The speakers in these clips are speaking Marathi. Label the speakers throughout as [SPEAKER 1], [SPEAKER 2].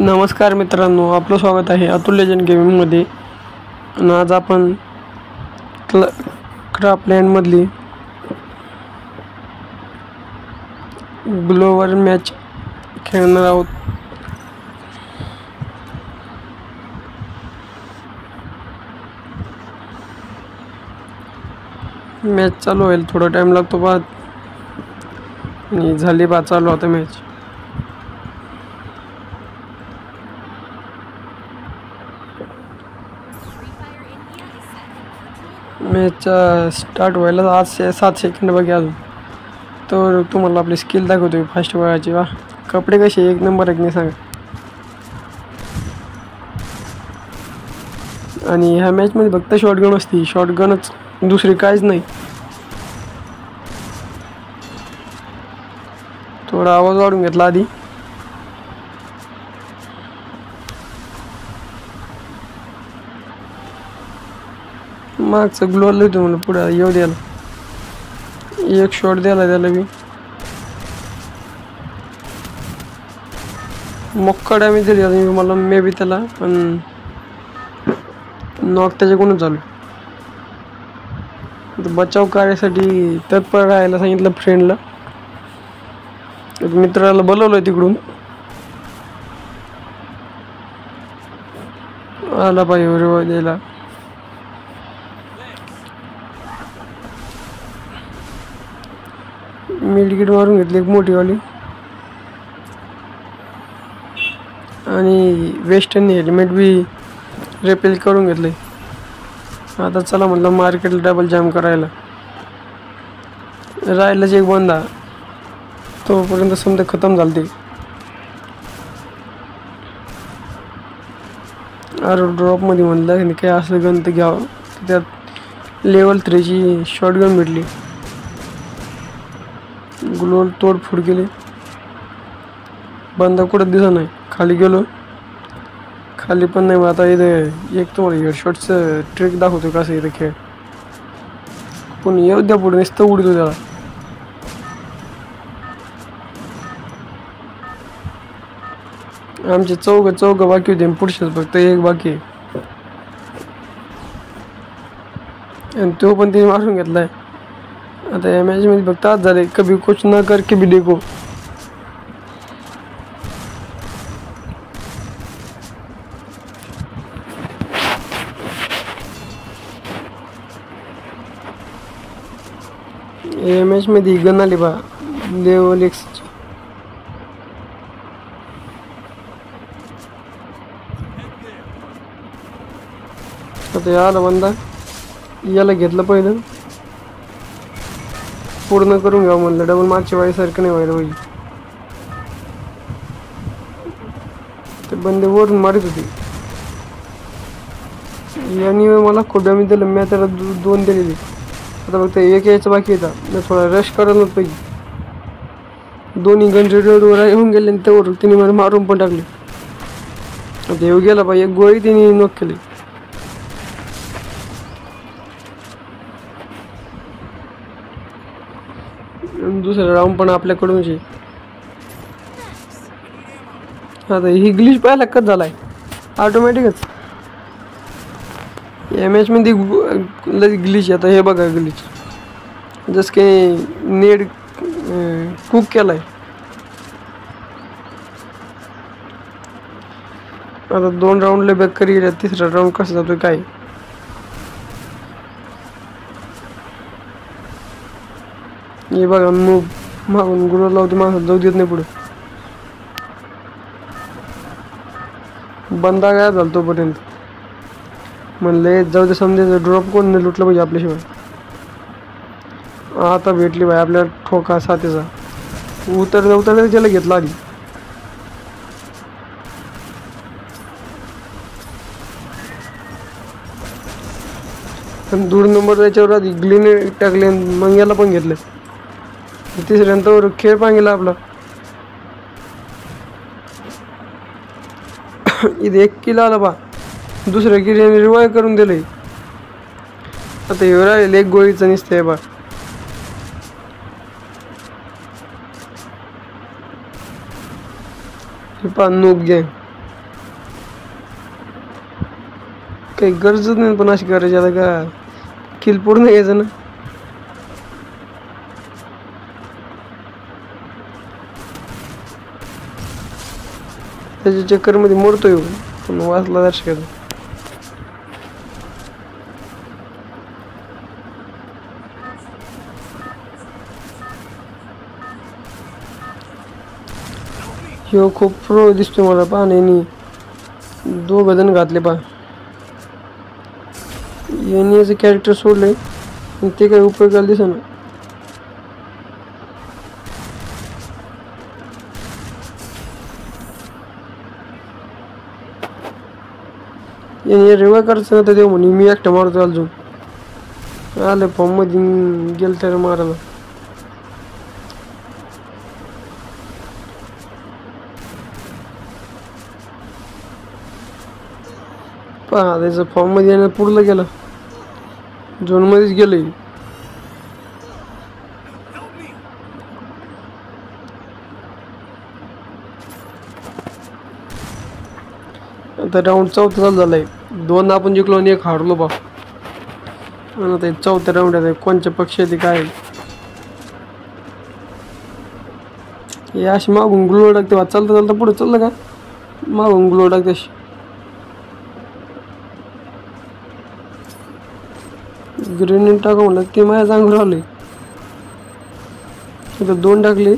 [SPEAKER 1] नमस्कार मित्रांनो, आपलं स्वागत आहे अतुल लेजंड गेमिंगमध्ये. आणि आज आपण क्राफ्टलँडमधली ग्लोवर मॅच खेळणार आहोत. मॅच चालू होईल, थोडा टाइम लागतो बा. आणि झाली बा चालू आता मॅच. मॅचचा स्टार्ट व्हायला 7 सेकंड बाकी अजून. तर तुम्हाला आपली स्किल दाखवतो फास्ट वळाची. वा, कपडे कसे एक नंबर आहे नाही सांगा. आणि ह्या मॅचमध्ये फक्त शॉटगन असते, शॉटगनच, दुसरी काहीच नाही. थोडा आवाज वाढून घेतला आधी. मागचं ग्लोअर लिहितो म्हणून पुढं येऊ द्यायला. एक शॉट द्यायला त्याला बी मोक्का डॅमेज दिली मला मे बी त्याला. पण नॉक त्याच्याकडून चालू. बचाव कार्यासाठी तत्पर राहायला सांगितलं फ्रेंडला. मित्राला बोलवलं तिकडून. आला पाहिजे रिवाय द्यायला. मिडकिट मारून घेतली एक मोठीवाली. आणि वेस्टर्न हेल्मेट बी रिपेल करून घेतले. आता चला म्हटलं मार्केटला डबल जॅम करायला. राहिलाच एक बंदा, तोपर्यंत समजा खतम झालं ते. ड्रॉपमध्ये म्हणलं काय असं गन तर घ्यावं. त्यात लेवल 3ची शॉटगन भेटली. ग्लोअर तोडफोड केली. बंदा कुठं दिसत नाही. खाली गेलो, खाली पण नाही. आता इथं एक तुम्हाला हेडशॉटचं ट्रिक दाखवतो कसं इथं खेळ. पण येऊ द्या पुढे, नुसतं उडतो त्याला. आमचे चौघ बाकी होते, पुढच्याच फक्त एक बाकी आहे. आणि तो पण तिने मारून घेतलाय. आता या मॅच मध्ये फक्त आज झाले, कभी कुछ ना कर के भी देखो. या मॅच मध्ये गन आली बा लेवल एक्स. आता याला बंदा, याला घेतलं पहिलं, पूर्ण करून घ्यावं म्हणलं. डबल मागच्या वाईसारखं नाही व्हायला पाहिजे. ते बंदे वरून मारित होते. यांनी मला खूप डॅमेज दिलं. मी त्याला 2 दिलेली. आता फक्त एक यायचं बाकी येतात. मी थोडा रश करायलाच पाहिजे. दोन्ही गन रेडिओवर येऊन गेले आणि त्यावर तिने मला मारून पण टाकले. आता येऊ गेला पाहिजे. एक गोळी तिने नॉक केली. दुसरा राऊंड पण आपल्याकडूनच आहे. आता ही ग्लिच पाहायला कट झालाय ऑटोमॅटिकच. या मॅच मध्ये ग्लिच. आता हे बघा ग्लिच, जस काही नेट कुक केलाय. आता 2 राऊंडला बॅक करी गेल्या. तिसरा राऊंड कसं जातोय काय. हे बघा मूव मागून गुरु लावते, माणसात जाऊ देत नाही पुढे. बंदा काय झाला तोपर्यंत. म्हणले जाऊ दे, समजायचं ड्रॉप कोण नाही लुटलं पाहिजे आपल्याशिवाय. आता भेटली भाई आपल्या ठोका साथीचा. उतर त्याला घेतला आधी. पण दूर नंबर त्याच्यावर आधी ग्लीने टाकले, मग याला पण घेतलं. तिसऱ्यानंतर खेळ पांगेला आपला. इथे 1 किल आला बा. दुसऱ्या किल्ल्याने रिवाय करून दिले. आता हे राहील एक गोळीचं निसते बा. नूब गँग काही गरजच नाही पण अशी करायची आता का किल पूर्ण घ्यायचं ना. त्याच्या चक्करमध्ये मरतोय पण वाचला दर्शकाचा. ह्यो खूप प्रो दिसतोय मला पाण्याने 2 जण घातले पहा. यांनी याचं कॅरेक्टर सोडलंय पण ते काही उपयोगाला दिसेना. याने रिवाय करायचं ना तर देऊ म्हणे मी एकटा मारतो अजून आलं फॉर्म मध्ये गेलं तर मारायला. पहा त्याचं फॉर्म मध्ये येणं पुरलं गेलं झोन मध्येच गेलंय. आता राऊंड 4था चालू झालाय. 2 आपण जिंकलो आणि 1 हारलो बा. आणि आता 4था राऊंड आहे. कोणच्या पक्षाचे काय हे अशी मागून ग्लो टाकते बा. चालता चालता पुढे चाललं का मागून ग्लो टाकते अशी. ग्रेनेड टाका म्हणलं ते माझ्या अंगावर आले. आता 2 टाकले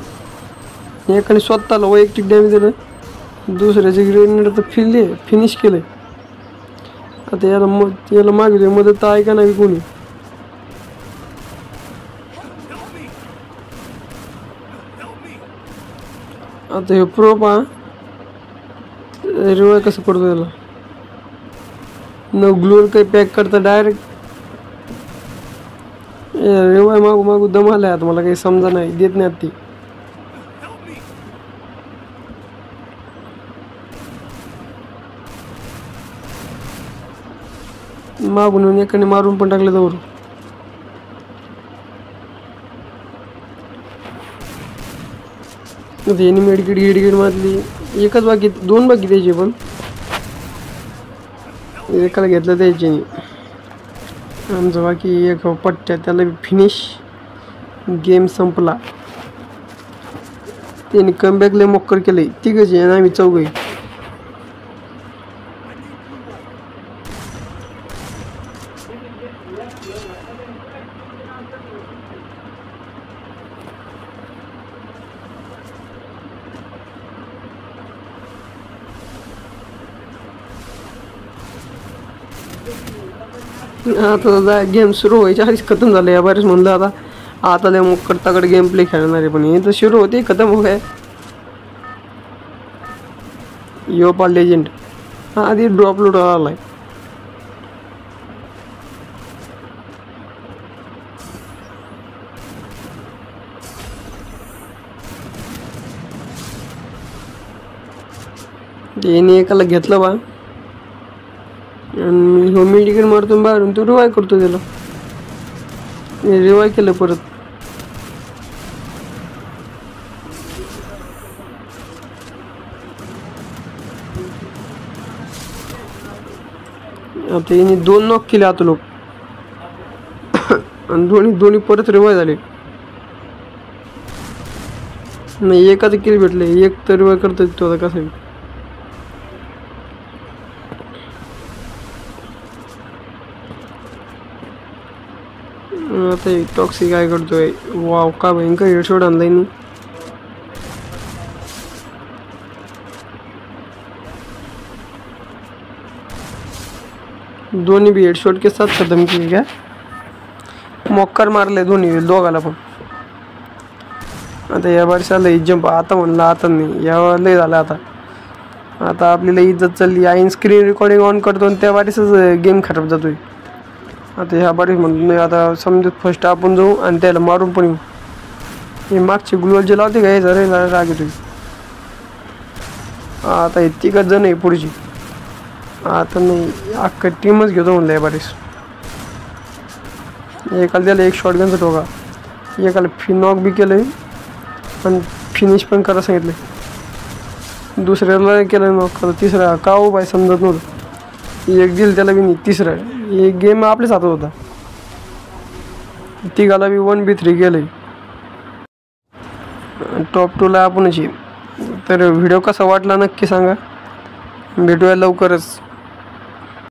[SPEAKER 1] एकाने स्वतःला वैयक्तिक डॅमेज दिलं. दुसऱ्याचे ग्रेनेड आता फिनिश केलंय. आता याला मागितली मदत तर ऐका नाही कोणी. आता हे प्रो पहा रिवाय कसं करतो त्याला न ग्लोअर काही पॅक करता डायरेक्ट रिवाय मागू दम आलाय. आता मला काही समजा नाही देत नाही ती. मागून एकाने मारून पण टाकलं जवळ. याने मेडकिट मारली. एकच बाकी 2 बाकी द्यायचे पण एकाला घेतलं द्यायचे नाही. आमचं बाकी 1 पट्ट्या त्याला फिनिश. गेम संपला. त्याने कमबॅक लय मोक्कर केलंय. 3 आणि आम्ही 4. आता गेम सुरू व्हायच्या आधीच खतम झालं. या बारीच म्हणलं आता लय मोक्कर तगड गेम प्ले खेळणार आहे पण हे तर सुरू होते खतम हो गए. योपा लेजेंड आधी ड्रॉप लोड आलाय. याने एकाला घेतलं बा आणि हो मेडिकल मारतो बाहेरून तो रिवाय करतो त्याला. रिवाय केलं परत. आता याने 2 नॉक केले आता लोक आणि दोन्ही परत रिवाय झाले. नाही एकाच किल भेटले. 1 तर रिवाय करतो तो आता कसं. आता टॉक्सी काय करतोय. वाव का भयंकर हेडशॉट आणलाय नी. दोन्ही भी हेडशॉट के साथ खत्म किए क्या. मोक्कर मारले दोघाला पण. आता या वर्षी लई जंप आता म्हणलं आता नाही या लय झालं. आता आपल्याला इज्जत चालली. आईन स्क्रीन रेकॉर्डिंग ऑन करतो आणि त्या वारीच गेम खराब जातोय. आता ह्या बारीच म्हणतो नाही. आता समजत फर्स्ट आपण जाऊ आणि त्याला मारून पण येऊ. हे मागचे ग्लोअल जे लावते का हे जरा राग येतोय. आता हे 3 जण आहे पुढची. आता नाही अख्खा टीमच घेतो म्हणलं या बारीस. एकाला त्याला 1 शॉटगनचा ठोका. एकाला नॉक बी केलंय आणि फिनिश पण करा सांगितलंय. दुसऱ्याला केलं नॉक. तिसरा का हो बाय समजत नव्हतं. एक दिल त्याला बी नाही. तिसरा एक गेम आपल्याच हातात होता. तिघाला बी 1v3 केलंय. टॉप 2ला आपणच आहे. तर व्हिडिओ कसा वाटला नक्की सांगा. भेटूया लवकरच.